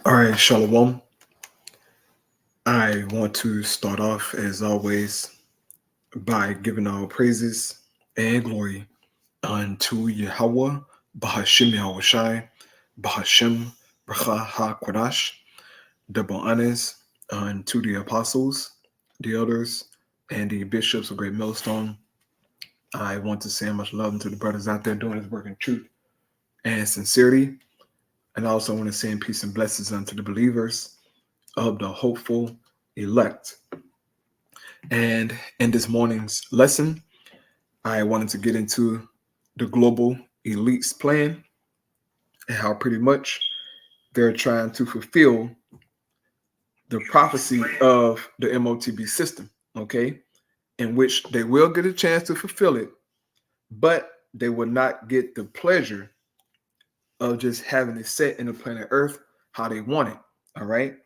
All right, Shalom. I want to start off, as always, by giving all praises and glory unto Yahweh, Bahashim Yahushai, Bahashim Bracha HaKodash, double honors unto the apostles, the elders, and the bishops of Great Millstone. I want to say much love to the brothers out there doing this work in truth and sincerity. And I also want to send peace and blessings unto the believers of the hopeful elect. And in this morning's lesson, I wanted to get into the global elites plan and how pretty much they're trying to fulfill the prophecy of the MOTB system, okay, in which they will get a chance to fulfill it, but they will not get the pleasure of just having it set in the planet Earth how they want it, all right?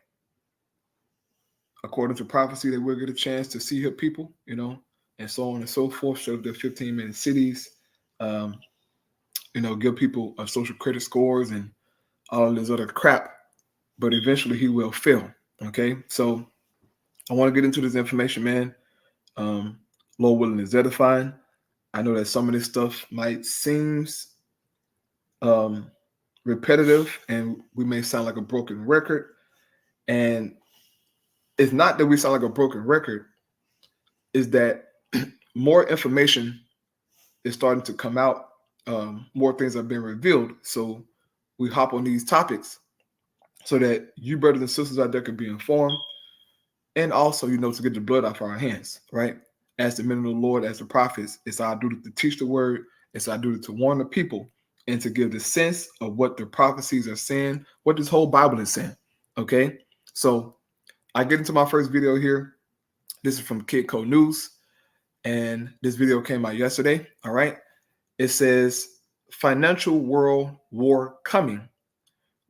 According to prophecy, they will get a chance to see her people, and so on and so forth. Show their 15-minute cities, give people social credit scores and all this other crap. But eventually he will fail, okay? So I want to get into this information, man. Lord willing is edifying. I know that some of this stuff might seem repetitive and we may sound like a broken record. And it's not that we sound like a broken record, is that more information is starting to come out. More things are being revealed. So we hop on these topics so that you brothers and sisters out there can be informed. And also, to get the blood off our hands, right? As the men of the Lord, as the prophets, it's our duty to teach the word. It's our duty to warn the people and to give the sense of what the prophecies are saying, what this whole Bible is saying, okay? So I get into my first video here. This is from Kid Code News, and this video came out yesterday, all right? It says, Financial World War Coming,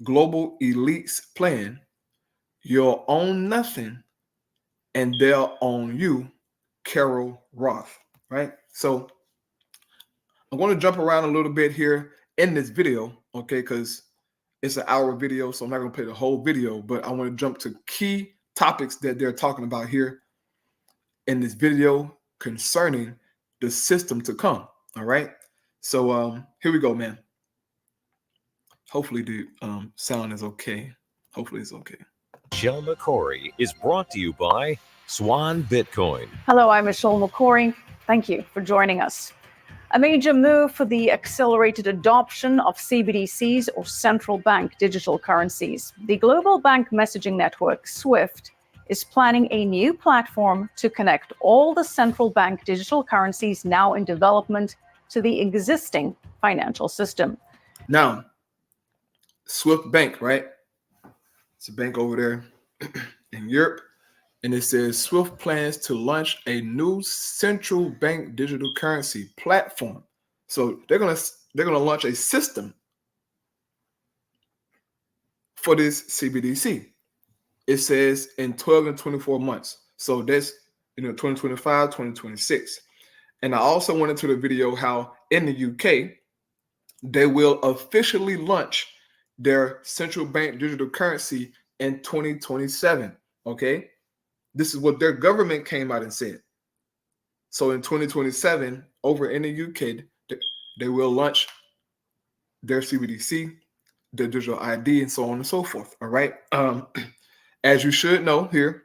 Global Elites Plan, You'll Own Nothing, and They'll Own You, Carol Roth, right? So I'm going to jump around a little bit here in this video, okay, because it's an hour video, so I'm not going to play the whole video, but I want to jump to key topics that they're talking about here in this video concerning the system to come, all right? So here we go, man. Hopefully the sound is okay. Hopefully it's okay. Michelle McCory is brought to you by Swan Bitcoin. Hello, I'm Michelle McCory. Thank you for joining us. A major move for the accelerated adoption of CBDCs, or central bank digital currencies. The global bank messaging network, SWIFT, is planning a new platform to connect all the central bank digital currencies now in development to the existing financial system. Now, SWIFT Bank, right? It's a bank over there in Europe. And it says SWIFT plans to launch a new central bank digital currency platform. So they're gonna launch a system for this CBDC. It says in 12 and 24 months. So that's 2025, 2026. And I also went into the video how in the UK they will officially launch their central bank digital currency in 2027. Okay. This is what their government came out and said. So in 2027, over in the UK, they will launch their CBDC, their digital ID, and so on and so forth. All right. As you should know, here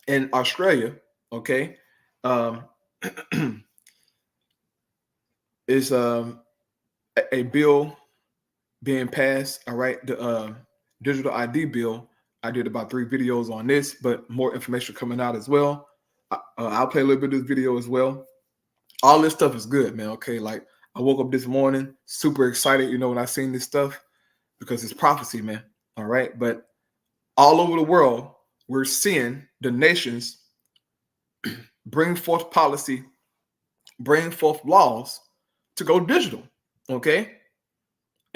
in Australia, okay, is a bill being passed. All right, the digital ID bill. I did about 3 videos on this, but more information coming out as well. I'll play a little bit of this video as well. All this stuff is good, man. Okay, like I woke up this morning super excited, when I seen this stuff because it's prophecy, man. All right, but all over the world, we're seeing the nations bring forth policy, bring forth laws to go digital. Okay,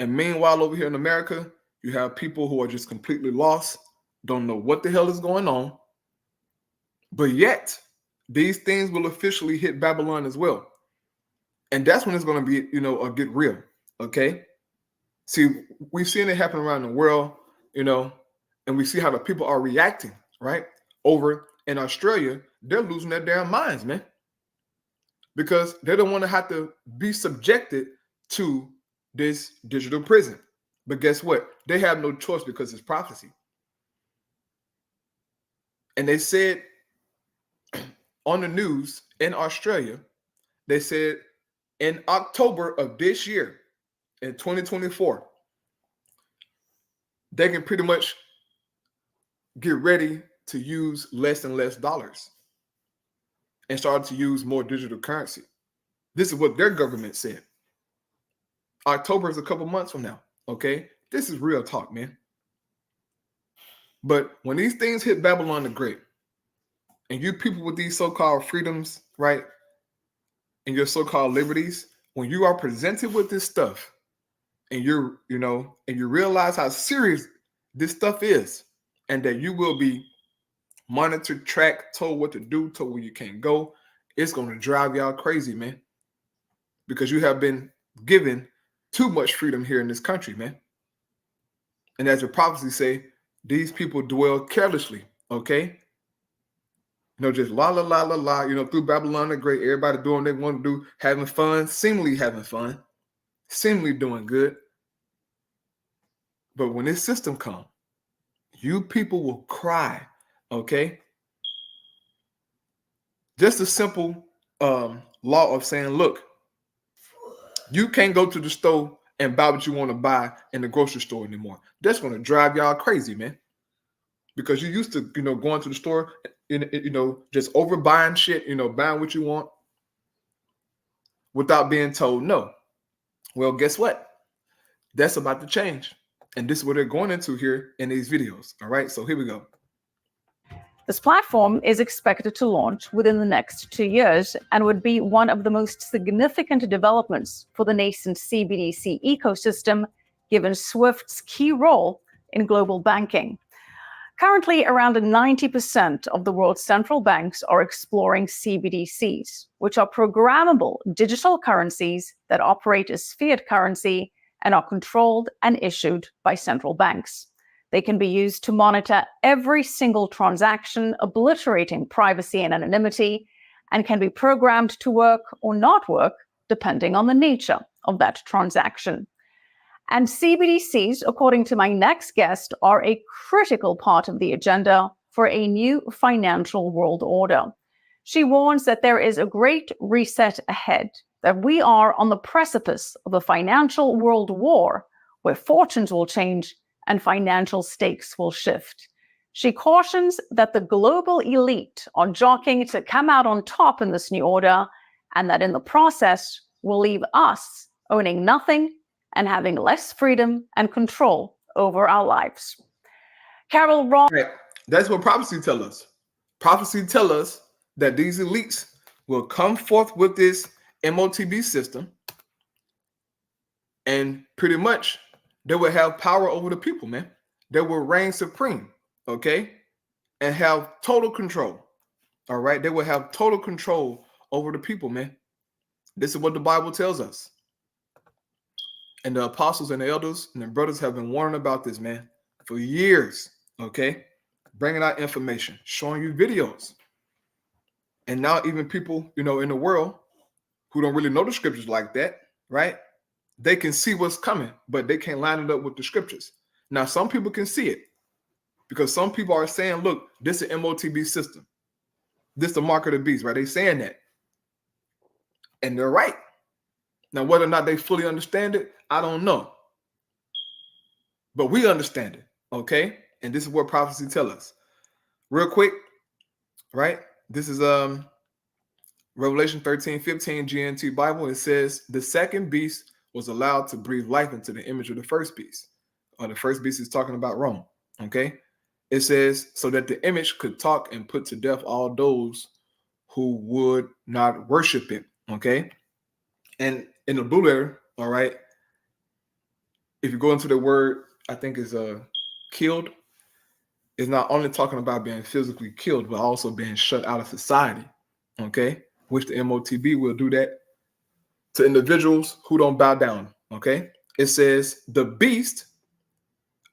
and meanwhile, over here in America, you have people who are just completely lost. Don't know what the hell is going on. But yet, these things will officially hit Babylon as well. And that's when it's going to be, get real. Okay? See, we've seen it happen around the world, And we see how the people are reacting, right? Over in Australia, they're losing their damn minds, man. Because they don't want to have to be subjected to this digital prison. But guess what? They have no choice because it's prophecy. And they said on the news in Australia, they said in October of this year, in 2024, they can pretty much get ready to use less and less dollars and start to use more digital currency. This is what their government said. October is a couple months from now, okay? This is real talk, man. But when these things hit Babylon the Great, and you people with these so-called freedoms, right, and your so-called liberties, when you are presented with this stuff, and you realize how serious this stuff is, and that you will be monitored, tracked, told what to do, told where you can't go, it's going to drive y'all crazy, man. Because you have been given too much freedom here in this country, man. And as the prophecies say, these people dwell carelessly, okay? Just la, la, la, la, la, through Babylon the Great, everybody doing what they want to do, having fun, seemingly having fun, seemingly doing good. But when this system comes, you people will cry, okay? Just a simple law of saying, look, you can't go to the store and buy what you want to buy in the grocery store anymore. That's going to drive y'all crazy, man. Because you used to, going to the store, just overbuying shit, buying what you want without being told no. Well, guess what? That's about to change. And this is what they're going into here in these videos. All right, so here we go. This platform is expected to launch within the next 2 years and would be one of the most significant developments for the nascent CBDC ecosystem, given SWIFT's key role in global banking. Currently, around 90% of the world's central banks are exploring CBDCs, which are programmable digital currencies that operate as fiat currency and are controlled and issued by central banks. They can be used to monitor every single transaction, obliterating privacy and anonymity, and can be programmed to work or not work depending on the nature of that transaction. And CBDCs, according to my next guest, are a critical part of the agenda for a new financial world order. She warns that there is a great reset ahead, that we are on the precipice of a financial world war where fortunes will change and financial stakes will shift. She cautions that the global elite are jockeying to come out on top in this new order, and that in the process will leave us owning nothing and having less freedom and control over our lives. Carol Ross. Right. That's what prophecy tells us. Prophecy tells us that these elites will come forth with this MOTB system, and pretty much they will have power over the people, man. They will reign supreme, okay? And have total control, all right? They will have total control over the people, man. This is what the Bible tells us. And the apostles and the elders and the brothers have been warning about this, man, for years, okay? Bringing out information, showing you videos. And now even people, in the world who don't really know the scriptures like that, right? They can see what's coming, but they can't line it up with the scriptures. Now, some people can see it because some people are saying, look, this is an MOTB system. This is the mark of the beast, right? They're saying that. And they're right. Now, whether or not they fully understand it, I don't know. But we understand it, okay? And this is what prophecy tells us. Real quick, right? This is Revelation 13:15 GNT Bible. It says, the second beast was allowed to breathe life into the image of the first beast. Or the first beast is talking about Rome, okay? It says, so that the image could talk and put to death all those who would not worship it, okay? And in the blue letter, all right, if you go into the word, I think is killed, is not only talking about being physically killed, but also being shut out of society, okay? Which the MOTB will do that to individuals who don't bow down, okay? It says the beast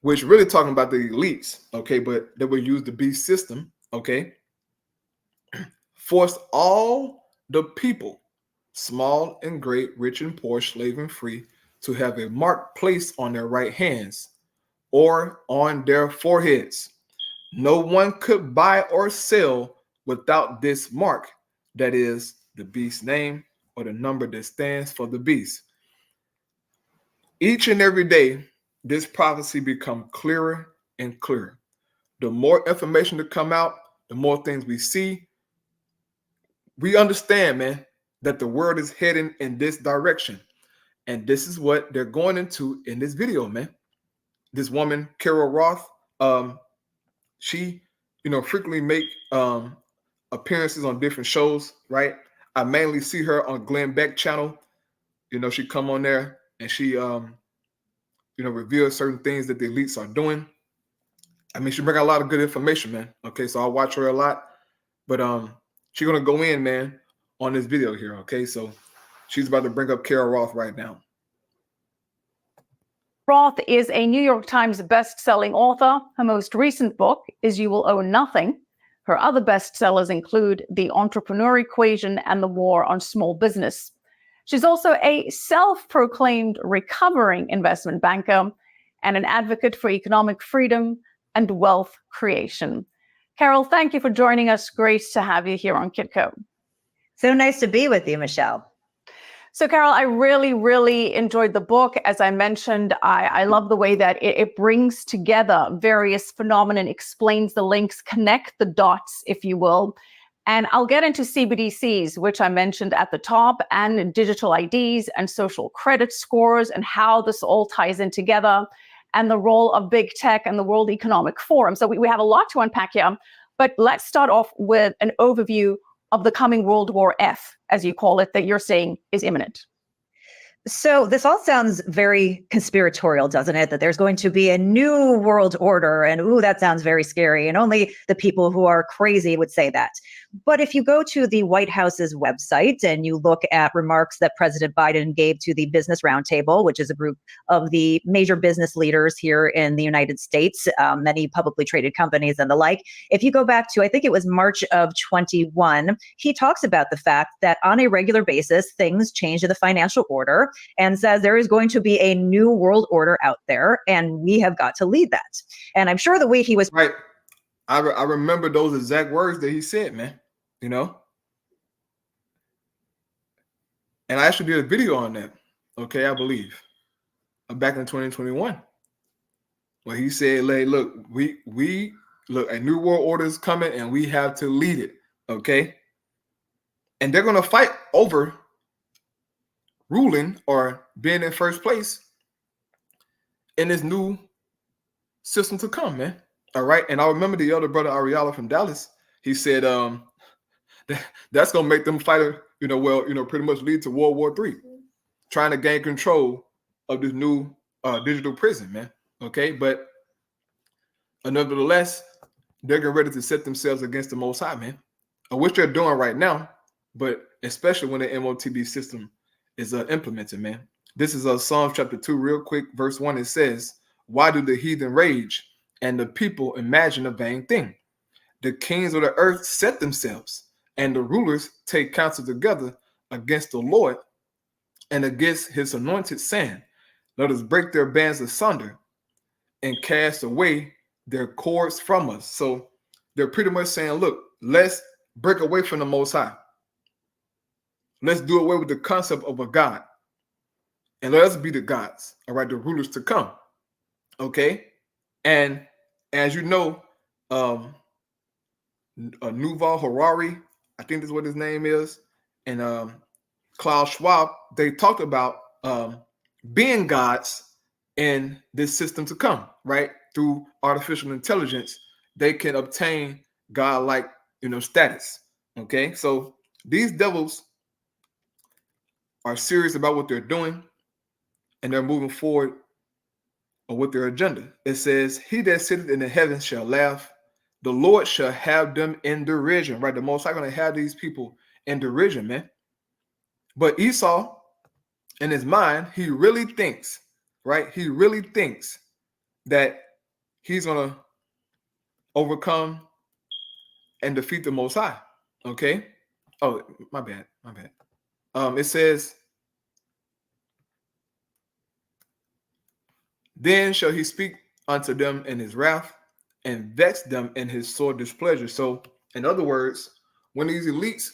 which really talking about the elites, okay, but they will use the beast system, okay, forced all the people, small and great, rich and poor, slave and free, to have a mark placed on their right hands or on their foreheads. No one could buy or sell without this mark, that is, the beast's name or the number that stands for the beast. Each and every day, this prophecy becomes clearer and clearer. The more information to come out, the more things we see. We understand, man, that the world is heading in this direction. And this is what they're going into in this video, man. This woman, Carol Roth, she, frequently make appearances on different shows, right? I mainly see her on Glenn Beck channel. She come on there and she, reveals certain things that the elites are doing. I mean, she bring out a lot of good information, man. Okay, so I watch her a lot, but she's gonna go in, man, on this video here. Okay, so she's about to bring up Carol Roth right now. Roth is a New York Times best-selling author. Her most recent book is You Will Own Nothing. Her other bestsellers include The Entrepreneur Equation and The War on Small Business. She's also a self-proclaimed recovering investment banker and an advocate for economic freedom and wealth creation. Carol, thank you for joining us. Great to have you here on Kitco. So nice to be with you, Michelle. So, Carol, I really, really enjoyed the book. As I mentioned, I love the way that it brings together various phenomena, explains the links, connect the dots, if you will. And I'll get into CBDCs, which I mentioned at the top, and digital IDs and social credit scores and how this all ties in together, and the role of big tech and the World Economic Forum. So we have a lot to unpack here, but let's start off with an overview of the coming World War F, as you call it, that you're saying is imminent. So this all sounds very conspiratorial, doesn't it? That there's going to be a new world order, and ooh, that sounds very scary. And only the people who are crazy would say that. But if you go to the White House's website and you look at remarks that President Biden gave to the Business Roundtable, which is a group of the major business leaders here in the United States, many publicly traded companies and the like, if you go back to, I think it was March of 21, he talks about the fact that on a regular basis, things change in the financial order, and says there is going to be a new world order out there, and we have got to lead that. And I'm sure the way he was right. I remember those exact words that he said, man. And I actually did a video on that. Okay, I believe back in 2021, where he said, "Hey, look, we look, a new world order is coming, and we have to lead it." Okay, and they're gonna fight over ruling or being in first place in this new system to come, man. All right. And I remember the other brother Ariella from Dallas, he said that's gonna make them fight, pretty much lead to World War III, trying to gain control of this new digital prison, man. Okay, but nevertheless, they're getting ready to set themselves against the Most High, man, which they're doing right now, but especially when the MOTB system is implemented, man. This is Psalms chapter 2, real quick, verse 1. It says, "Why do the heathen rage and the people imagine a vain thing? The kings of the earth set themselves, and the rulers take counsel together against the Lord and against his anointed, saying, let us break their bands asunder and cast away their cords from us." So they're pretty much saying, look, let's break away from the Most High. Let's do away with the concept of a God, and let us be the gods, all right, the rulers to come. Okay, and as you know, Yuval Harari, I think that's what his name is, and Klaus Schwab, they talked about being gods in this system to come, right? Through artificial intelligence, they can obtain God-like, status. Okay, so these devils are serious about what they're doing, and they're moving forward with their agenda. It says, "He that sitteth in the heavens shall laugh. The Lord shall have them in derision." Right? The Most High going to have these people in derision, man. But Esau, in his mind, he really thinks, right? He really thinks that he's going to overcome and defeat the Most High. Okay. Oh, my bad. It says, then shall he speak unto them in his wrath and vex them in his sore displeasure. So, in other words, when these elites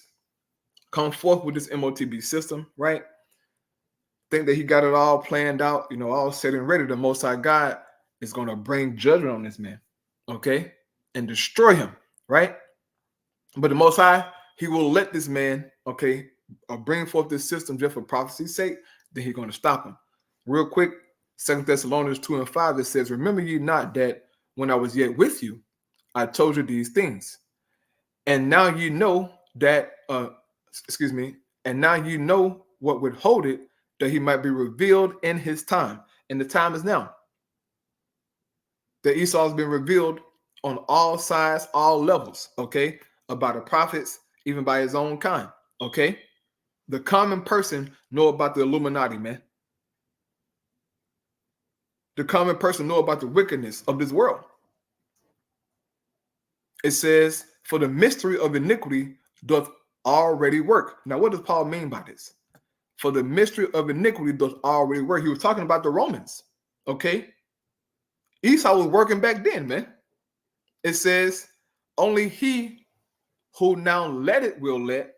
come forth with this MOTB system, right? Think that he got it all planned out, all set and ready. The Most High God is going to bring judgment on this man, okay? And destroy him, right? But the Most High, he will let this man, okay, bring forth this system just for prophecy's sake. Then he's going to stop him. Real quick, 2 Thessalonians 2:5, it says, remember ye not that when I was yet with you, I told you these things. And now you know that, and now you know what would hold it, that he might be revealed in his time. And the time is now. That Esau has been revealed on all sides, all levels, okay? About the prophets, even by his own kind, okay? The common person know about the Illuminati, man. The common person know about the wickedness of this world. It says, for the mystery of iniquity doth already work. Now, what does Paul mean by this? For the mystery of iniquity doth already work. He was talking about the Romans, okay? Esau was working back then, man. It says, only he who now let it will let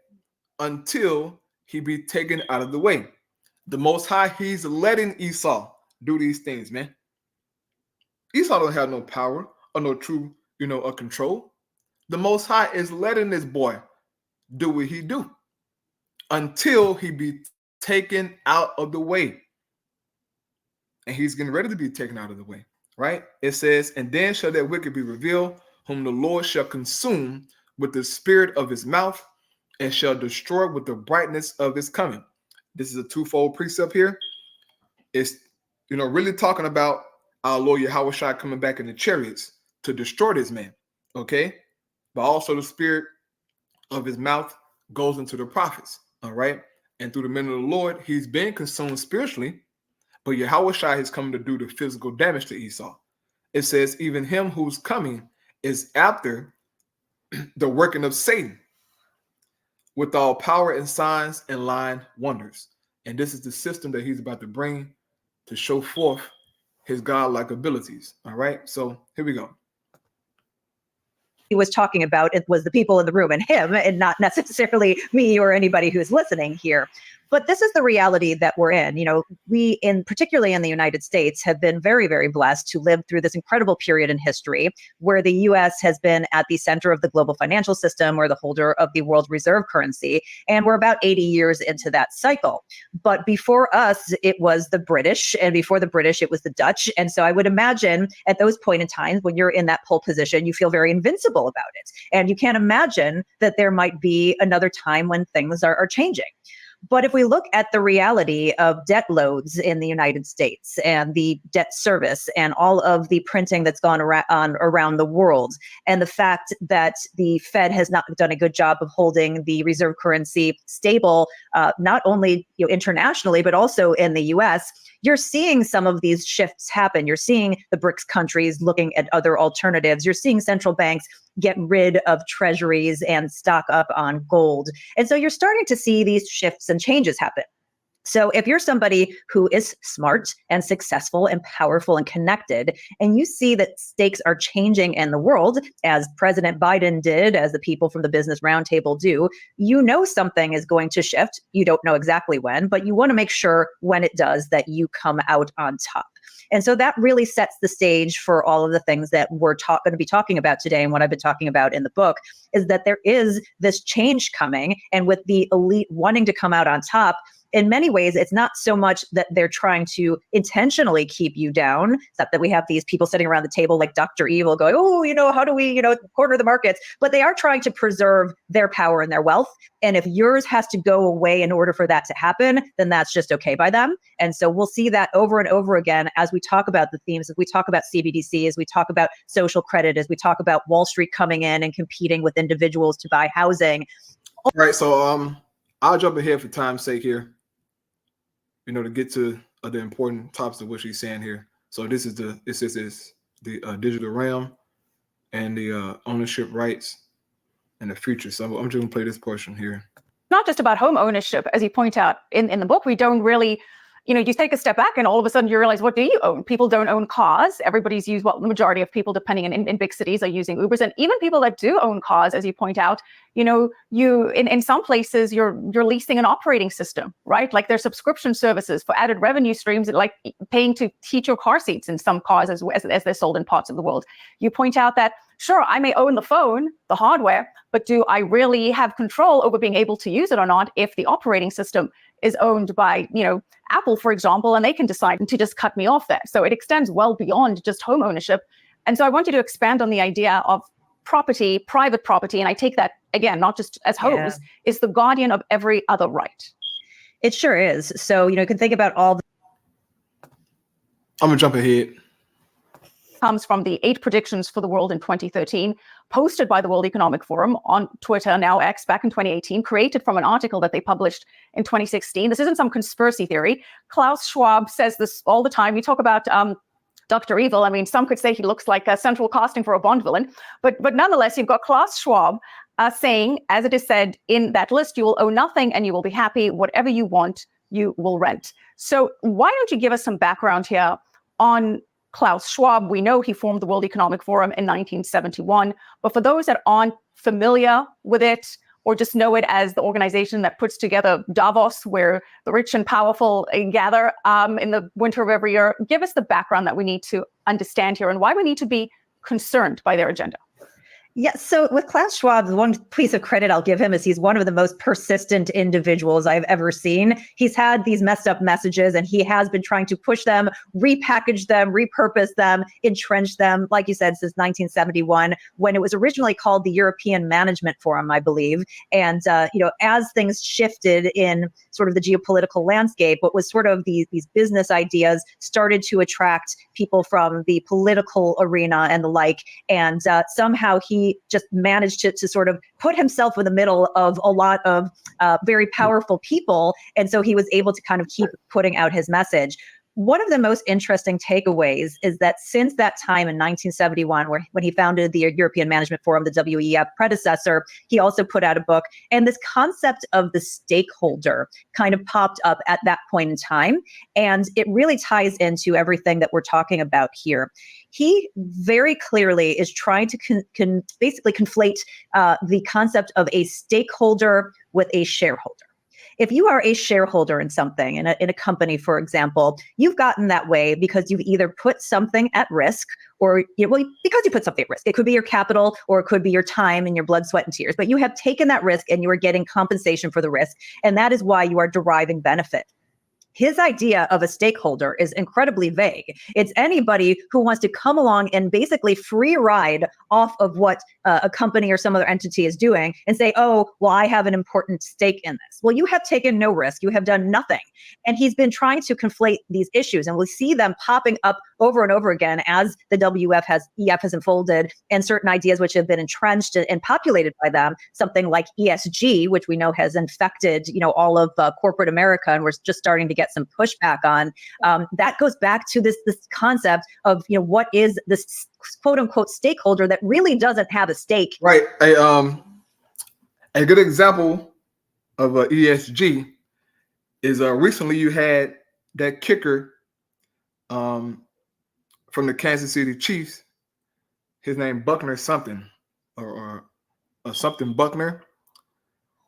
until he be taken out of the way. The Most High, he's letting Esau do these things, man. Esau don't have no power or no true, control. The Most High is letting this boy do what he do until he be taken out of the way. And he's getting ready to be taken out of the way, right? It says, and then shall that wicked be revealed, whom the Lord shall consume with the spirit of his mouth and shall destroy with the brightness of his coming. This is a twofold precept here. It's, really talking about our Lord Yahushua coming back in the chariots to destroy this man, okay? But also the spirit of his mouth goes into the prophets, all right? And through the men of the Lord, he's been consumed spiritually, but Yahushua has come to do the physical damage to Esau. It says, even him who's coming is after the working of Satan with all power and signs and lying wonders. And this is the system that he's about to bring to show forth his godlike abilities. All right, so here we go. He was talking about, it was the people in the room and him, and not necessarily me or anybody who's listening here. But this is the reality that we're in. We, particularly in the United States, have been very, very blessed to live through this incredible period in history where the U.S. has been at the center of the global financial system, or the holder of the world reserve currency. And we're about 80 years into that cycle. But before us, it was the British, and before the British, it was the Dutch. And so I would imagine at those point in times when you're in that pole position, you feel very invincible about it. And you can't imagine that there might be another time when things are changing. But if we look at the reality of debt loads in the United States and the debt service and all of the printing that's gone around the world, and the fact that the Fed has not done a good job of holding the reserve currency stable, not only internationally, but also in the US, you're seeing some of these shifts happen. You're seeing the BRICS countries looking at other alternatives. You're seeing central banks get rid of treasuries and stock up on gold. And so you're starting to see these shifts and changes happen. So if you're somebody who is smart and successful and powerful and connected, and you see that stakes are changing in the world, as President Biden did, as the people from the Business Roundtable do, something is going to shift. You don't know exactly when, but you want to make sure when it does that you come out on top. And so that really sets the stage for all of the things that we're going to be talking about today. And what I've been talking about in the book is that there is this change coming. And with the elite wanting to come out on top, in many ways, it's not so much that they're trying to intentionally keep you down. It's not that we have these people sitting around the table like Dr. Evil going, how do we, corner the markets? But they are trying to preserve their power and their wealth. And if yours has to go away in order for that to happen, then that's just okay by them. And so we'll see that over and over again as we talk about the themes, as we talk about CBDC, as we talk about social credit, as we talk about Wall Street coming in and competing with individuals to buy housing. All right, so I'll jump ahead for time's sake here, to get to the important topics of what she's saying here. So this is the digital realm and the ownership rights and the future. So I'm just gonna play this portion here. Not just about home ownership, as you point out in the book. We don't really, you take a step back and all of a sudden you realize, what do you own? People don't own cars. Everybody's used, well, the majority of people, depending in big cities, are using Ubers. And even people that do own cars, as you point out, you in some places you're leasing an operating system, right? Like there's subscription services for added revenue streams, like paying to heat your car seats in some cars as they're sold in parts of the world. You point out that, sure, I may own the phone, the hardware, but do I really have control over being able to use it or not if the operating system is owned by, Apple, for example, and they can decide to just cut me off there. So it extends well beyond just home ownership. And so I want you to expand on the idea of property, private property, and I take that, again, not just as homes, is the guardian of every other right. It sure is. So, you can think about all I'm gonna jump ahead. Comes from the 8 predictions for the world in 2013, posted by the World Economic Forum on Twitter, now X, back in 2018, created from an article that they published in 2016. This isn't some conspiracy theory. Klaus Schwab says this all the time. You talk about Dr. Evil. I mean, some could say he looks like a central casting for a Bond villain, but nonetheless, you've got Klaus Schwab saying, as it is said in that list, you will own nothing and you will be happy. Whatever you want, you will rent. So why don't you give us some background here on Klaus Schwab? We know he formed the World Economic Forum in 1971, but for those that aren't familiar with it or just know it as the organization that puts together Davos, where the rich and powerful gather in the winter of every year, give us the background that we need to understand here and why we need to be concerned by their agenda. Yeah, so with Klaus Schwab, the one piece of credit I'll give him is he's one of the most persistent individuals I've ever seen. He's had these messed up messages and he has been trying to push them, repackage them, repurpose them, entrench them, like you said, since 1971, when it was originally called the European Management Forum, I believe. And, as things shifted in sort of the geopolitical landscape, what was sort of these business ideas started to attract people from the political arena and the like. And somehow he just managed to sort of put himself in the middle of a lot of very powerful people. And so he was able to kind of keep putting out his message. One of the most interesting takeaways is that since that time in 1971, when he founded the European Management Forum, the WEF predecessor, he also put out a book. And this concept of the stakeholder kind of popped up at that point in time. And it really ties into everything that we're talking about here. He very clearly is trying to basically conflate the concept of a stakeholder with a shareholder. If you are a shareholder in something, in a company, for example, you've gotten that way because you've either put something at risk or because you put something at risk. It could be your capital or it could be your time and your blood, sweat, and tears. But you have taken that risk and you are getting compensation for the risk. And that is why you are deriving benefit. His idea of a stakeholder is incredibly vague. It's anybody who wants to come along and basically free ride off of what a company or some other entity is doing and say, oh, well, I have an important stake in this. Well, you have taken no risk. You have done nothing. And he's been trying to conflate these issues. And we see them popping up over and over again as the EF has unfolded and certain ideas which have been entrenched and populated by them, something like ESG, which we know has infected, all of corporate America, and we're just starting to get some pushback on. That goes back to this concept of, what is this quote unquote stakeholder that really doesn't have a stake. Right. A good example of ESG is recently you had that kicker from the Kansas City Chiefs. His name Buckner something or something Buckner.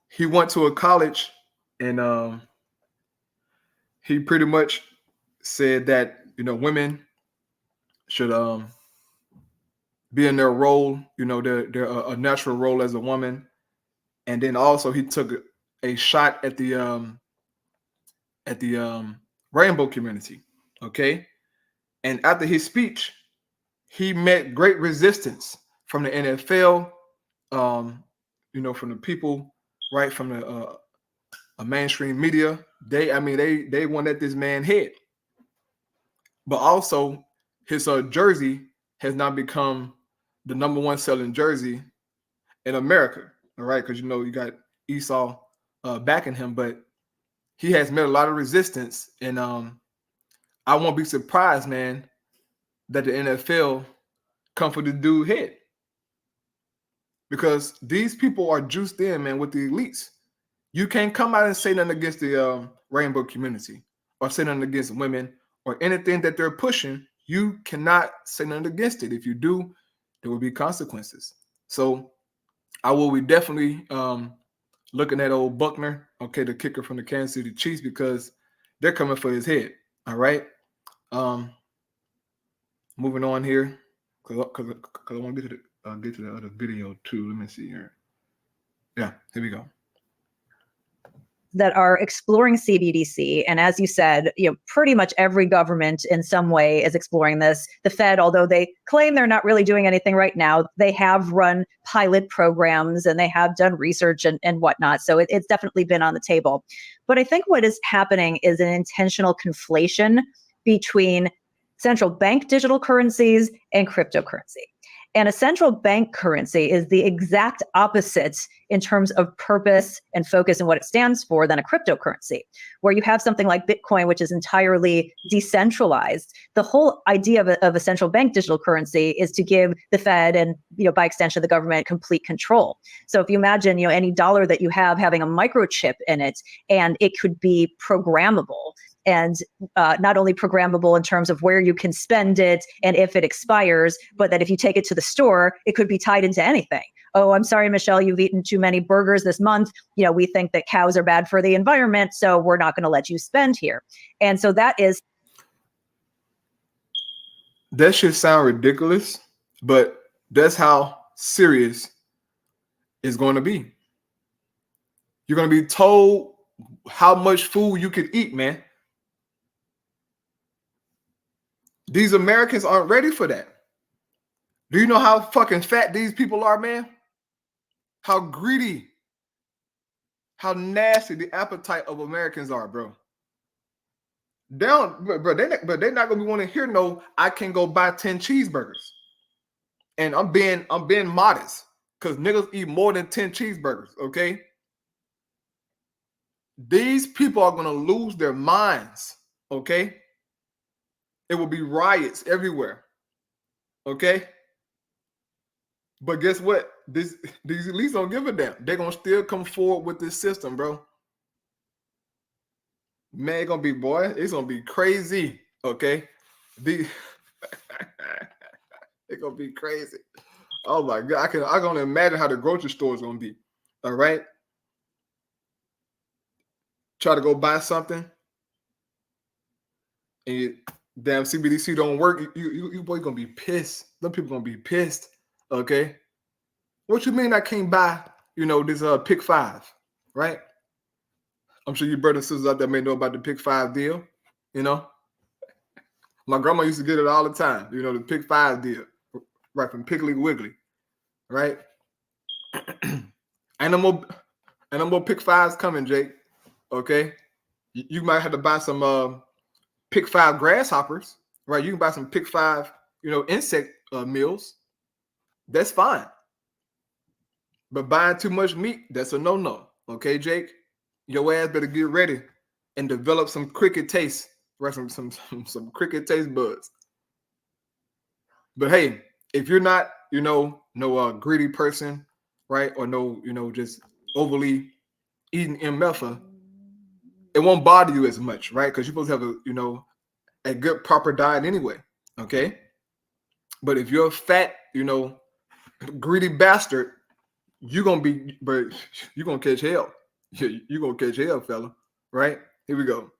He went to a college and he pretty much said that women should be in their role, their a natural role as a woman, and then also he took a shot at the rainbow community. Okay, and after his speech, he met great resistance from the NFL, from the people, right, from the mainstream media. They won't let this man hit. But also his jersey has now become the number one selling jersey in America. All right, because you got Esau backing him, but he has met a lot of resistance, and I won't be surprised, man, that the NFL come for the dude head. Because these people are juiced in, man, with the elites. You can't come out and say nothing against the rainbow community or say nothing against women or anything that they're pushing. You cannot say nothing against it. If you do, there will be consequences. So I will be definitely looking at old Buckner, okay, the kicker from the Kansas City Chiefs, because they're coming for his head. All right. Moving on here, because I want to get to the other video too. Let me see here. Yeah, here we go. That are exploring CBDC. And as you said, pretty much every government in some way is exploring this. The Fed, although they claim they're not really doing anything right now, they have run pilot programs and they have done research and whatnot. So it's definitely been on the table. But I think what is happening is an intentional conflation between central bank digital currencies and cryptocurrency. And a central bank currency is the exact opposite in terms of purpose and focus and what it stands for than a cryptocurrency, where you have something like Bitcoin, which is entirely decentralized. The whole idea of a central bank digital currency is to give the Fed and, by extension, the government complete control. So if you imagine, any dollar that you have having a microchip in it, and it could be programmable, and not only programmable in terms of where you can spend it and if it expires, but that if you take it to the store, it could be tied into anything. Oh, I'm sorry, Michelle, you've eaten too many burgers this month. We think that cows are bad for the environment, so we're not going to let you spend here. And so that should sound ridiculous, but that's how serious it's going to be. You're going to be told how much food you can eat, man. These Americans aren't ready for that. Do you know how fucking fat these people are, man? How greedy, how nasty the appetite of Americans are, bro. They're not gonna be wanting to hear no, I can go buy 10 cheeseburgers. And I'm being modest, because niggas eat more than 10 cheeseburgers, okay? These people are gonna lose their minds, okay? It will be riots everywhere. Okay? But guess what? These elites don't give a damn. They're gonna still come forward with this system, bro. Man, it's gonna be crazy. Okay? It's gonna be crazy. Oh my God. I can only imagine how the grocery store is gonna be. All right. Try to go buy something. And damn CBDC don't work, you boy gonna be pissed. Them people gonna be pissed. Okay. What you mean I can't buy, this Pick 5, right? I'm sure your brothers and sisters out there may know about the Pick 5 deal. My grandma used to get it all the time, the Pick 5 deal, right, from Piggly Wiggly, right? And no more Pick 5s coming, Jake. Okay. You might have to buy some Pick 5 grasshoppers, right? You can buy some Pick 5, insect meals. That's fine. But buying too much meat, that's a no-no. Okay, Jake? Your ass better get ready and develop some cricket taste, right? Some cricket taste buds. But hey, if you're not, no greedy person, right? Or no, just overly eating MFA, it won't bother you as much, right? Because you're supposed to have a good proper diet anyway. Okay. But if you're a fat, greedy bastard, you're gonna catch hell. You're gonna catch hell, fella. Right? Here we go.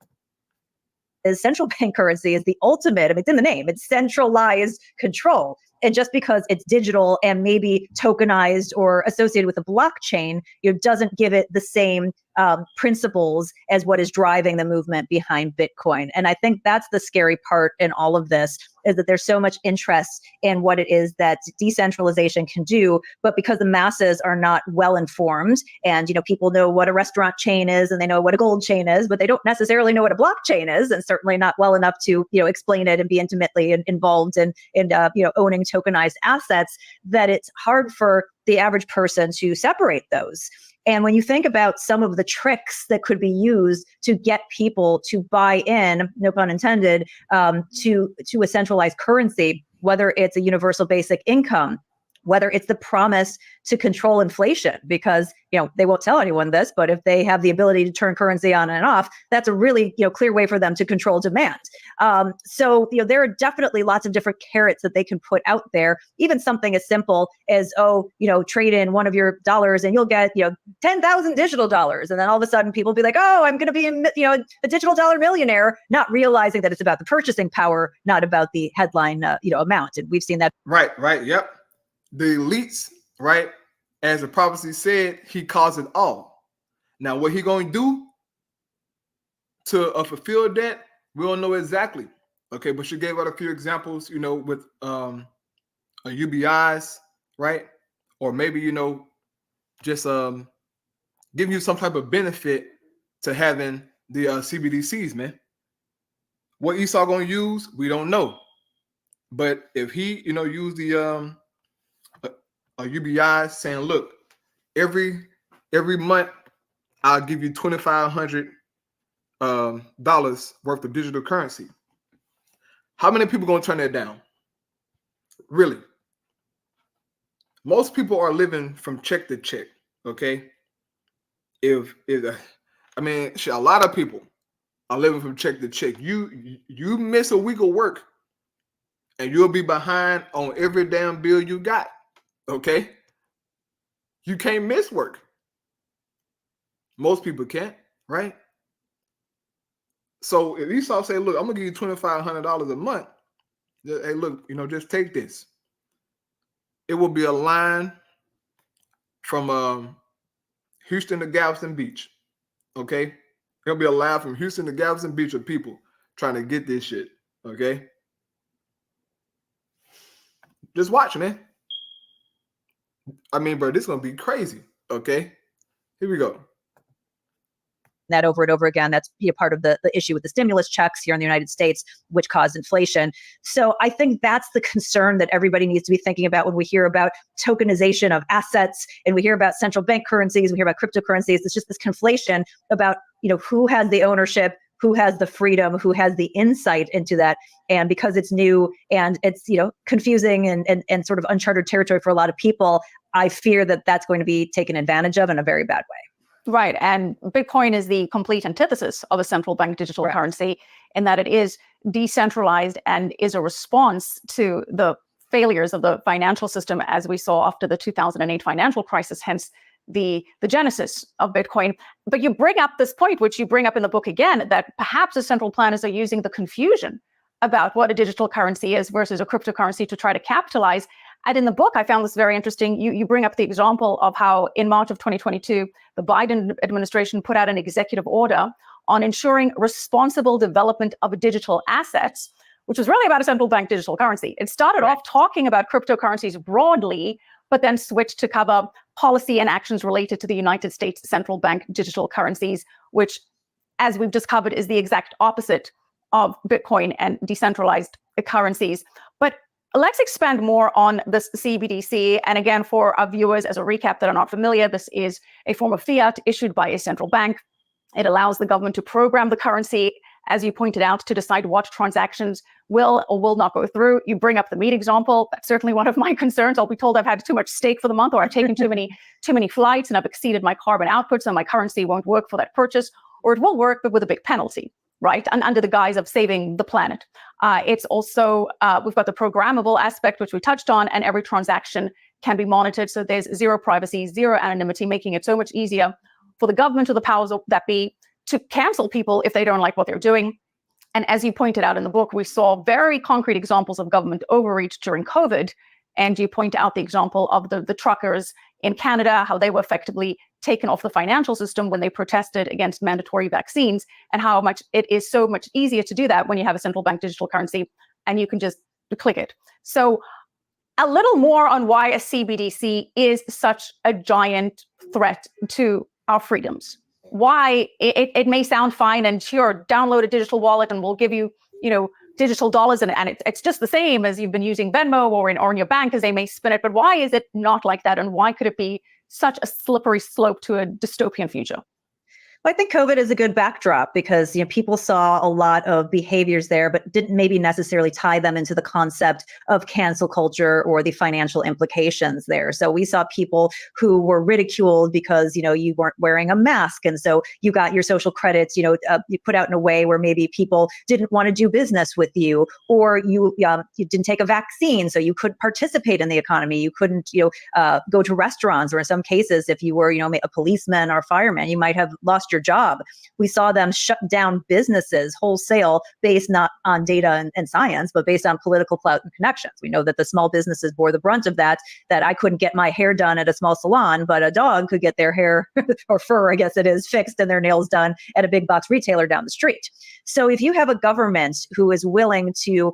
Central bank currency is the ultimate, it's in the name, it's centralized control. And just because it's digital and maybe tokenized or associated with a blockchain, doesn't give it the same principles as what is driving the movement behind Bitcoin. And I think that's the scary part in all of this, is that there's so much interest in what it is that decentralization can do, but because the masses are not well informed, and people know what a restaurant chain is and they know what a gold chain is, but they don't necessarily know what a blockchain is, and certainly not well enough to explain it and be intimately involved in owning tokenized assets, that it's hard for the average person to separate those. And when you think about some of the tricks that could be used to get people to buy in, no pun intended, to a centralized currency, whether it's a universal basic income, whether it's the promise to control inflation, because, they won't tell anyone this, but if they have the ability to turn currency on and off, that's a really, clear way for them to control demand. So there are definitely lots of different carrots that they can put out there. Even something as simple as, trade in one of your dollars and you'll get, 10,000 digital dollars. And then all of a sudden people be like, oh, I'm going to be, a digital dollar millionaire, not realizing that it's about the purchasing power, not about the headline, amount. And we've seen that. Right. Yep. The elites, right? As the prophecy said, he caused it all. Now, what he going to do to fulfill that, we don't know exactly. Okay, but she gave out a few examples, with UBIs, right? Or maybe, just giving you some type of benefit to having the CBDCs, man. What Esau going to use, we don't know. But if he, use the UBI saying, look, every month I'll give you $2,500 dollars worth of digital currency. How many people going to turn that down? Really? Most people are living from check to check. Okay. A lot of people are living from check to check. You miss a week of work and you'll be behind on every damn bill you got. Okay. You can't miss work. Most people can't, right? So if Esau say, look, I'm gonna give you $2,500 a month. Hey, look, just take this. It will be a line from Houston to Galveston Beach. Okay. It'll be a line from Houston to Galveston Beach of people trying to get this shit. Okay. Just watch, man. Bro, this is going to be crazy. Okay. Here we go. That over and over again, that's part of the issue with the stimulus checks here in the United States, which caused inflation. So I think that's the concern that everybody needs to be thinking about when we hear about tokenization of assets and we hear about central bank currencies, we hear about cryptocurrencies. It's just this conflation about, who has the ownership, who has the freedom, who has the insight into that. And because it's new and it's, confusing and sort of uncharted territory for a lot of people, I fear that that's going to be taken advantage of in a very bad way. Right. And Bitcoin is the complete antithesis of a central bank digital currency in that it is decentralized and is a response to the failures of the financial system as we saw after the 2008 financial crisis, hence the genesis of Bitcoin. But you bring up this point, which you bring up in the book again, that perhaps the central planners are using the confusion about what a digital currency is versus a cryptocurrency to try to capitalize. And in the book, I found this very interesting. You bring up the example of how in March of 2022, the Biden administration put out an executive order on ensuring responsible development of digital assets, which was really about a central bank digital currency. It started off talking about cryptocurrencies broadly, but then switched to cover policy and actions related to the United States central bank digital currencies, which, as we've discovered, is the exact opposite of Bitcoin and decentralized currencies. But let's expand more on this CBDC. And again, for our viewers, as a recap that are not familiar, this is a form of fiat issued by a central bank. It allows the government to program the currency, as you pointed out, to decide what transactions will or will not go through. You bring up the meat example. That's certainly one of my concerns. I'll be told I've had too much steak for the month, or I've taken too many flights and I've exceeded my carbon outputs and my currency won't work for that purchase, or it will work, but with a big penalty, right? And under the guise of saving the planet. It's also, we've got the programmable aspect, which we touched on, and every transaction can be monitored. So there's zero privacy, zero anonymity, making it so much easier for the government or the powers that be to cancel people if they don't like what they're doing. And as you pointed out in the book, we saw very concrete examples of government overreach during COVID. And you point out the example of the truckers in Canada, how they were effectively taken off the financial system when they protested against mandatory vaccines, and how much it is so much easier to do that when you have a central bank digital currency and you can just click it. So a little more on why a CBDC is such a giant threat to our freedoms. Why it may sound fine and sure, download a digital wallet and we'll give you, digital dollars and it's just the same as you've been using Venmo or in your bank as they may spin it. But why is it not like that? And why could it be such a slippery slope to a dystopian future? I think COVID is a good backdrop because people saw a lot of behaviors there, but didn't maybe necessarily tie them into the concept of cancel culture or the financial implications there. So we saw people who were ridiculed because you weren't wearing a mask, and so you got your social credits you put out in a way where maybe people didn't want to do business with you, or you didn't take a vaccine, so you couldn't participate in the economy. You couldn't go to restaurants, or in some cases, if you were a policeman or fireman, you might have lost your job. We saw them shut down businesses wholesale based not on data and science, but based on political clout and connections. We know that the small businesses bore the brunt of that I couldn't get my hair done at a small salon, but a dog could get their hair or fur, I guess it is, fixed and their nails done at a big box retailer down the street. So if you have a government who is willing to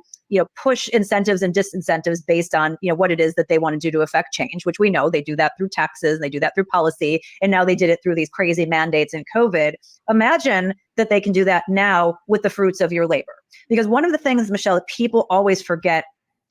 push incentives and disincentives based on, what it is that they want to do to affect change, which we know they do that through taxes, they do that through policy, and now they did it through these crazy mandates in COVID. Imagine that they can do that now with the fruits of your labor. Because one of the things, Michelle, that people always forget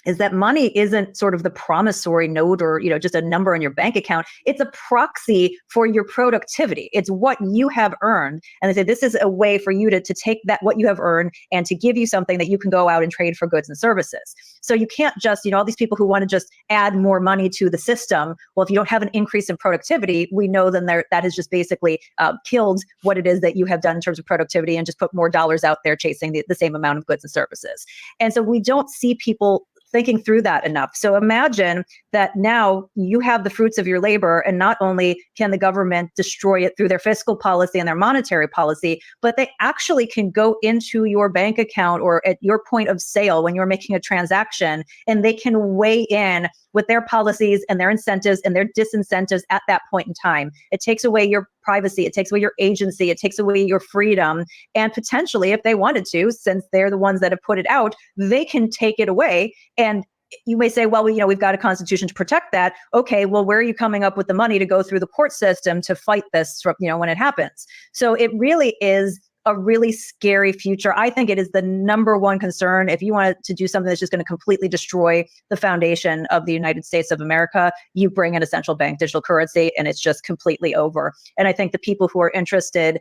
is that money isn't sort of the promissory note or, just a number in your bank account. It's a proxy for your productivity. It's what you have earned. And they say this is a way for you to take that, what you have earned, and to give you something that you can go out and trade for goods and services. So you can't just, all these people who want to just add more money to the system. Well, if you don't have an increase in productivity, we know then that has just basically killed what it is that you have done in terms of productivity and just put more dollars out there chasing the same amount of goods and services. And so we don't see people thinking through that enough. So imagine that now you have the fruits of your labor, and not only can the government destroy it through their fiscal policy and their monetary policy, but they actually can go into your bank account or at your point of sale when you're making a transaction, and they can weigh in with their policies and their incentives and their disincentives at that point in time. It takes away your privacy, it takes away your agency, it takes away your freedom, and potentially, if they wanted to, since they're the ones that have put it out, they can take it away. And you may say, well, we've got a constitution to protect that. Okay, well, where are you coming up with the money to go through the court system to fight this, when it happens? So it really is a really scary future. I think it is the number one concern. If you want to do something that's just going to completely destroy the foundation of the United States of America, you bring in a central bank digital currency, and it's just completely over. And I think the people who are interested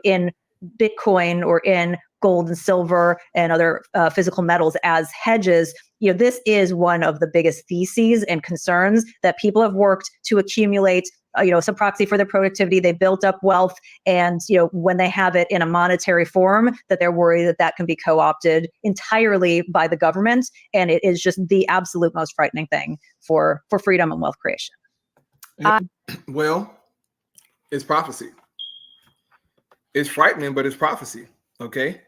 in Bitcoin or in gold and silver and other physical metals as hedges, this is one of the biggest theses and concerns that people have worked to accumulate some proxy for their productivity. They built up wealth, and when they have it in a monetary form, that they're worried that can be co-opted entirely by the government, and it is just the absolute most frightening thing for freedom and wealth creation. Well, it's prophecy. It's frightening, but it's prophecy. Okay,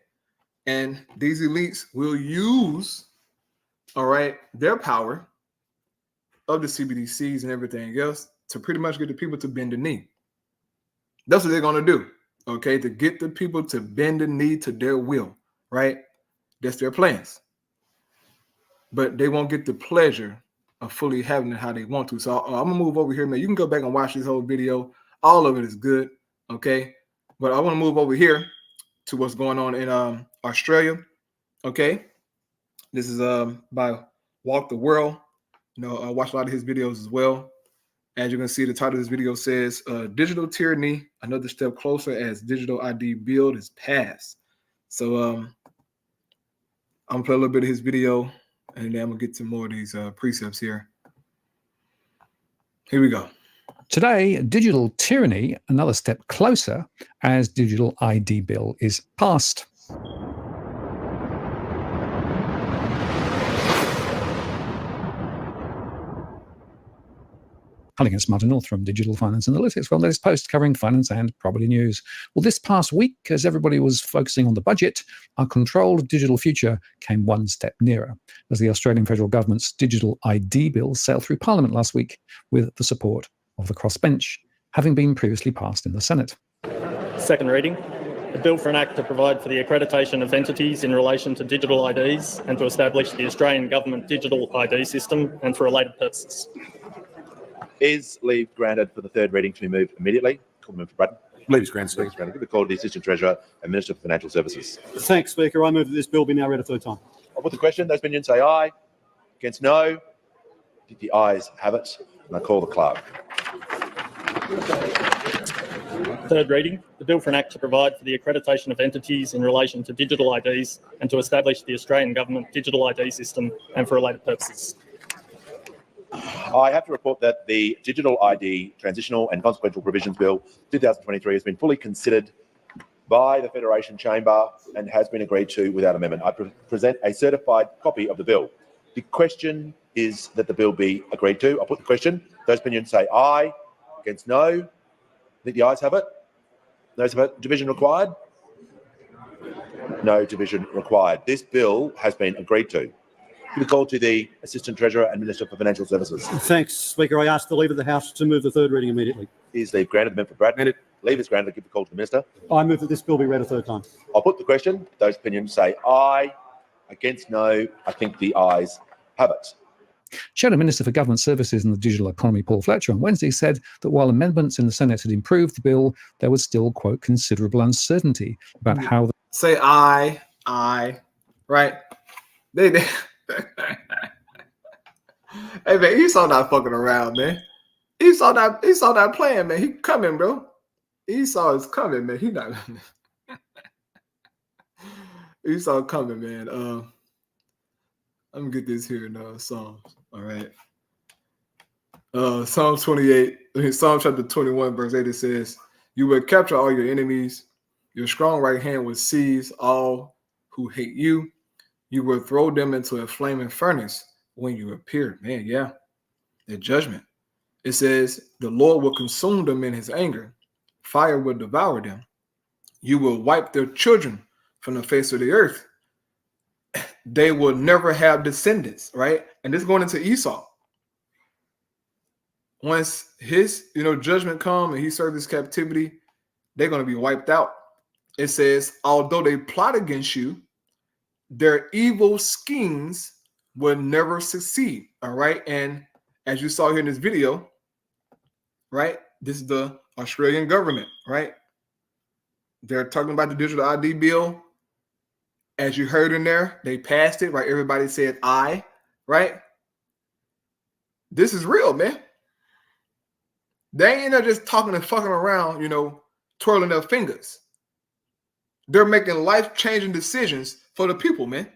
and these elites will use, their power of the CBDCs and everything else to pretty much get the people to bend the knee. That's what they're going to do, okay? To get the people to bend the knee to their will, right? That's their plans. But they won't get the pleasure of fully having it how they want to. So I'm going to move over here, man. You can go back and watch this whole video. All of it is good, okay? But I want to move over here to what's going on in Australia, okay? This is by Walk the World. I watch a lot of his videos as well. As you can see, the title of this video says, Digital Tyranny, Another Step Closer as Digital ID Build is Passed. So I'm going to play a little bit of his video, and then I'm going to get to more of these precepts here. Here we go. Today, digital tyranny, another step closer as digital ID bill is passed. Hi against Martin North from Digital Finance Analytics. Well, latest post covering finance and property news. Well, this past week, as everybody was focusing on the budget, our controlled digital future came one step nearer as the Australian federal government's digital ID bill sailed through Parliament last week with the support of the crossbench, having been previously passed in the Senate. Second reading. A bill for an act to provide for the accreditation of entities in relation to digital IDs and to establish the Australian government digital ID system and for related purposes. Is leave granted for the third reading to be moved immediately? Call the member for Braddon. Leave is granted. Leave is granted. Give the call to the Assistant Treasurer and Minister for Financial Services. Thanks, Speaker. I move that this bill be now read a third time. I'll put the question. Those opinions say aye. Against no. The ayes have it. And I call the clerk. Third reading, the bill for an act to provide for the accreditation of entities in relation to digital IDs and to establish the Australian Government digital ID system and for related purposes. I have to report that the Digital ID Transitional and Consequential Provisions Bill 2023 has been fully considered by the Federation Chamber and has been agreed to without amendment. I present a certified copy of the bill. The question is that the bill be agreed to. I'll put the question. Those opinions say aye. Against no. I think the ayes have it. Those have it. Division required? No division required. This bill has been agreed to. Give a call to the Assistant Treasurer and Minister for Financial Services. Thanks, Speaker. I ask the Leader of the House to move the third reading immediately. Is leave granted? The member for Bradman. Leave is granted. Give the call to the Minister. I move that this bill be read a third time. I'll put the question. Those opinions say aye. Against no. I think the ayes have it. Shadow Minister for Government Services and the Digital Economy, Paul Fletcher, on Wednesday said that while amendments in the Senate had improved the bill, there was still, quote, considerable uncertainty about how... Say aye, right? They hey, man, Esau not fucking around, man. Esau not playing, man. He coming, bro. Esau is coming, man. He not... Esau coming, man. Let me get this here in Psalms. All right. Psalm 28, Psalm chapter 21, verse 8, it says, "You will capture all your enemies. Your strong right hand will seize all who hate you. You will throw them into a flaming furnace when you appear." Man, yeah. The judgment. It says, "The Lord will consume them in his anger. Fire will devour them. You will wipe their children from the face of the earth. They will never have descendants," right? And this going into Esau. Once his, judgment come and he served his captivity, they're going to be wiped out. It says, "Although they plot against you, their evil schemes will never succeed." All right. And as you saw here in this video, right? This is the Australian government, right? They're talking about the digital ID bill. As you heard in there, they passed it, right? Everybody said aye, right? This is real, man. They ain't just talking and fucking around, twirling their fingers. They're making life-changing decisions for the people, man.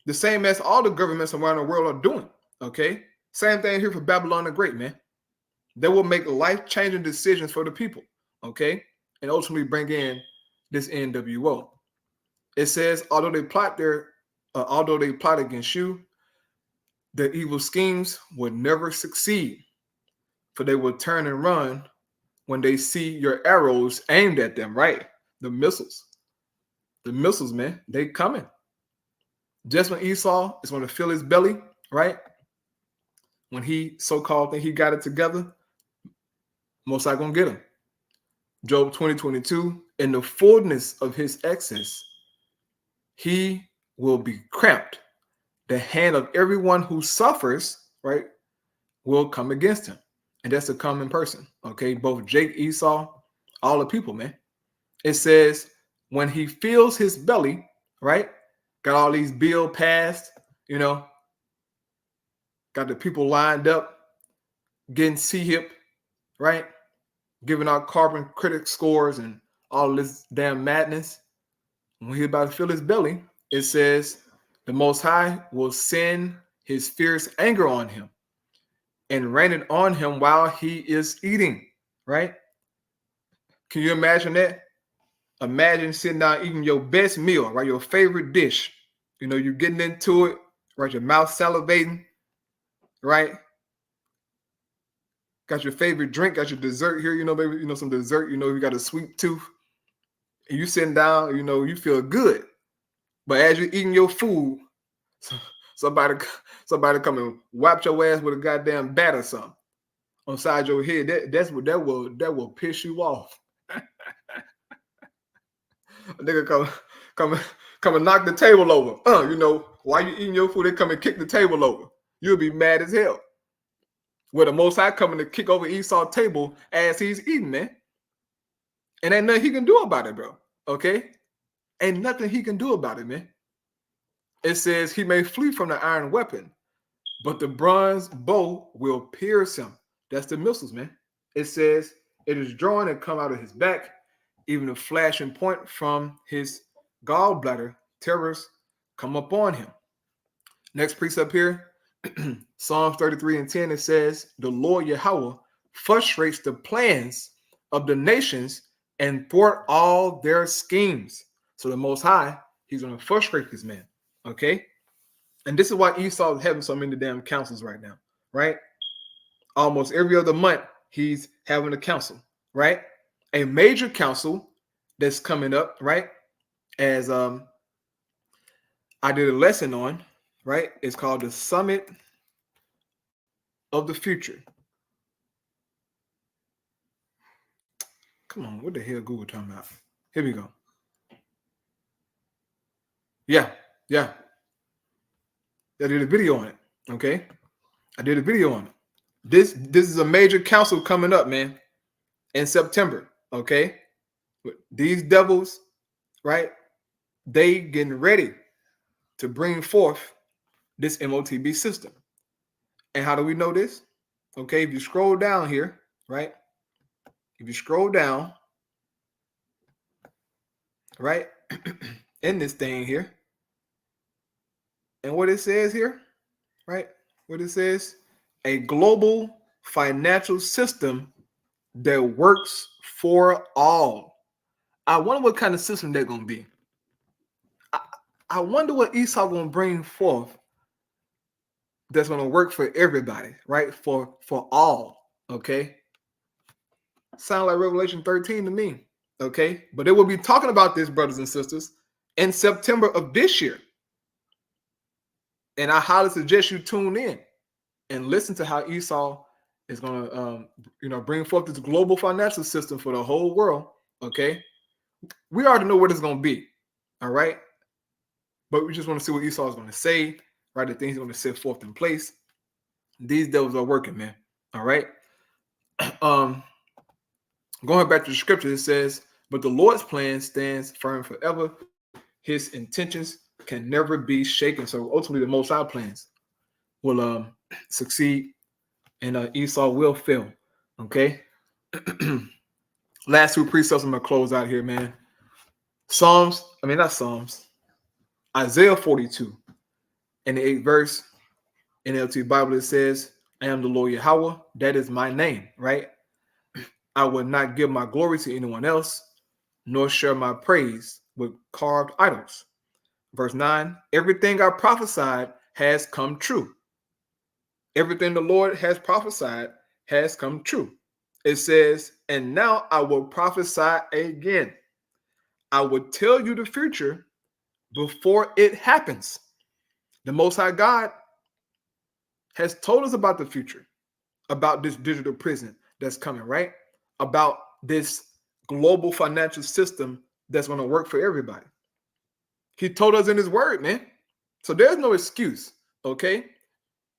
The same as all the governments around the world are doing, okay? Same thing here for Babylon the Great, man. They will make life-changing decisions for the people, okay? And ultimately bring in this NWO. It says, although they plot against you, their evil schemes will never succeed, for they will turn and run when they see your arrows aimed at them, right? The missiles, man, they coming. Just when Esau is going to fill his belly, right? When he so-called think he got it together, most likely going to get him. Job 20:22, "In the fullness of his excess, he will be cramped. The hand of everyone who suffers," right, "will come against him." And that's a common person, okay? Both Jake, Esau, all the people, man. It says, when he fills his belly, right, got all these bills passed, got the people lined up, getting C-HIP, right, giving out carbon critic scores and all this damn madness. When he's about to fill his belly, it says, the Most High will send his fierce anger on him and rain it on him while he is eating, right? Can you imagine that? Imagine sitting down eating your best meal, right? Your favorite dish. You're getting into it, right? Your mouth salivating, right? Got your favorite drink, got your dessert here, maybe, some dessert, you got a sweet tooth. And you sitting down, you feel good. But as you're eating your food, somebody come and whap your ass with a goddamn bat or something on side your head. That will piss you off. A nigga come and knock the table over. While you eating your food, they come and kick the table over. You'll be mad as hell. Where the Most High coming to kick over Esau's table as he's eating, man. And ain't nothing he can do about it, bro. Okay? Ain't nothing he can do about it, man. It says he may flee from the iron weapon, but the bronze bow will pierce him. That's the missiles, man. It says It is drawing and come out of his back, even a flashing point from his gallbladder. Terrors come upon him. Next precept here, Psalms 33 and 10, it says, the Lord Yahweh frustrates the plans of the nations and thwart all their schemes. So the Most High, he's going to frustrate this man, okay? And this is why Esau is having so many damn councils right now, right? Almost every other month, he's having a council, right? A major council that's coming up, right? As I did a lesson on, right? It's called the Summit of the Future. Come on, what the hell Google talking about? Here we go. Yeah. I did a video on it, okay? I did a video on it. This is a major council coming up, man, in September, okay? These devils, right? They getting ready to bring forth this MOTB system. And how do we know this? Okay, if you scroll down here, right? If you scroll down, right, in this thing here, and what it says here, right? What it says, a global financial system that works for all. I wonder what kind of system they're going to be. I wonder what Esau going to bring forth that's going to work for everybody, right? For all, okay? Sound like Revelation 13 to me, okay? But they will be talking about this, brothers and sisters, in September of this year. And I highly suggest you tune in and listen to how Esau is going to, bring forth this global financial system for the whole world, okay? We already know what it's going to be, all right? But we just want to see what Esau is going to say, right? The things he's going to set forth in place. These devils are working, man, all right? Going back to the scripture, it says, but the Lord's plan stands firm forever. His intentions can never be shaken. So ultimately, the Most High plans will succeed, and Esau will fail. Okay. Last two precepts I'm gonna close out here, man. Isaiah 42 in the 8th verse, NLT Bible, it says, I am the Lord Yahweh, that is my name, right? I will not give my glory to anyone else, nor share my praise with carved idols. Verse 9, everything I prophesied has come true. Everything the Lord has prophesied has come true. It says, and now I will prophesy again. I will tell you the future before it happens. The Most High God has told us about the future, about this digital prison that's coming, right? About this global financial system that's going to work for everybody. He told us in his word, man. So there's no excuse, okay?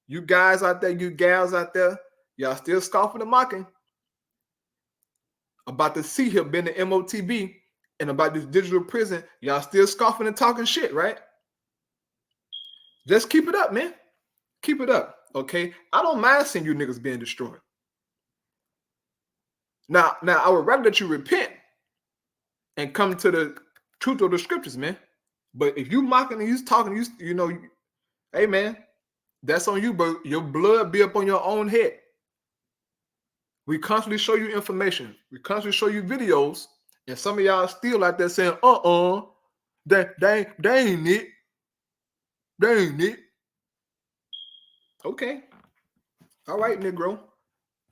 You guys out there, you gals out there, y'all still scoffing and mocking about the C-HIP being the MOTB and about this digital prison. Y'all still scoffing and talking shit, right? Just keep it up, man. Keep it up, okay? I don't mind seeing you niggas being destroyed. Now, I would rather that you repent and come to the truth of the scriptures, man. But if you mocking and you talking, hey, man, that's on you, but your blood be up on your own head. We constantly show you information. We constantly show you videos, and some of y'all still out there saying, that ain't it. That ain't it. Okay. All right, Negro.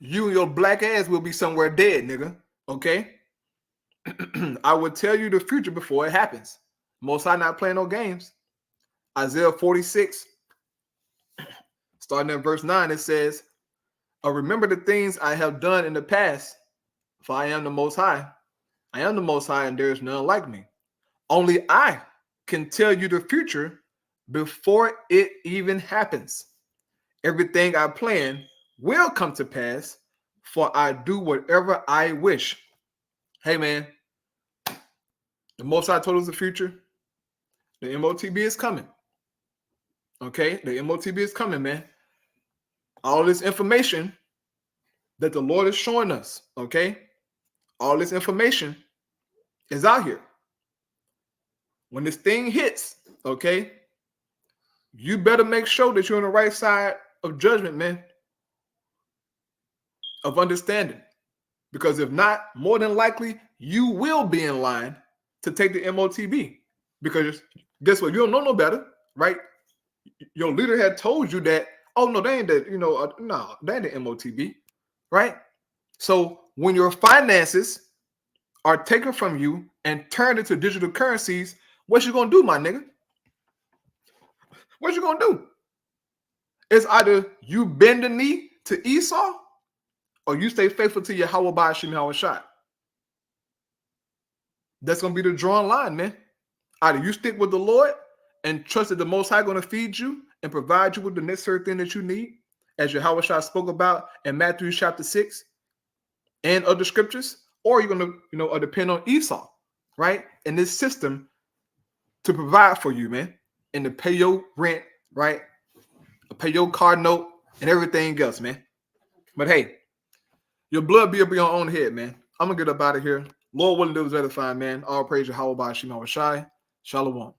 You and your black ass will be somewhere dead, nigga. Okay? I will tell you the future before it happens. Most High not playing no games. Isaiah 46, starting at verse 9, it says, remember the things I have done in the past, for I am the Most High. I am the Most High, and there is none like me. Only I can tell you the future before it even happens. Everything I plan will come to pass, for I do whatever I wish. Hey, man, the Most High told us the future. The MOTB is coming. Okay, the MOTB is coming, man. All this information that the Lord is showing us, okay? All this information is out here. When this thing hits, okay, you better make sure that you're on the right side of judgment, man, of understanding. Because if not, more than likely, you will be in line to take the MOTB. Because guess what? You don't know no better, right? Your leader had told you that, oh, no, they ain't that, no, they ain't the MOTB, right? So when your finances are taken from you and turned into digital currencies, what you going to do, my nigga? What you going to do? It's either you bend the knee to Esau or you stay faithful to your Hawashai. That's going to be the drawing line, man. Either you stick with the Lord and trust that the Most High going to feed you and provide you with the necessary thing that you need, as Yahushua spoke about in Matthew chapter 6 and other scriptures, or you're going to, depend on Esau, right? In this system to provide for you, man, and to pay your rent, right? Pay your car note and everything else, man. But hey, your blood be up on your own head, man. I'm going to get up out of here. Lord willing, it was edifying, man. All praise Yahweh by Shema Shai. Shalom.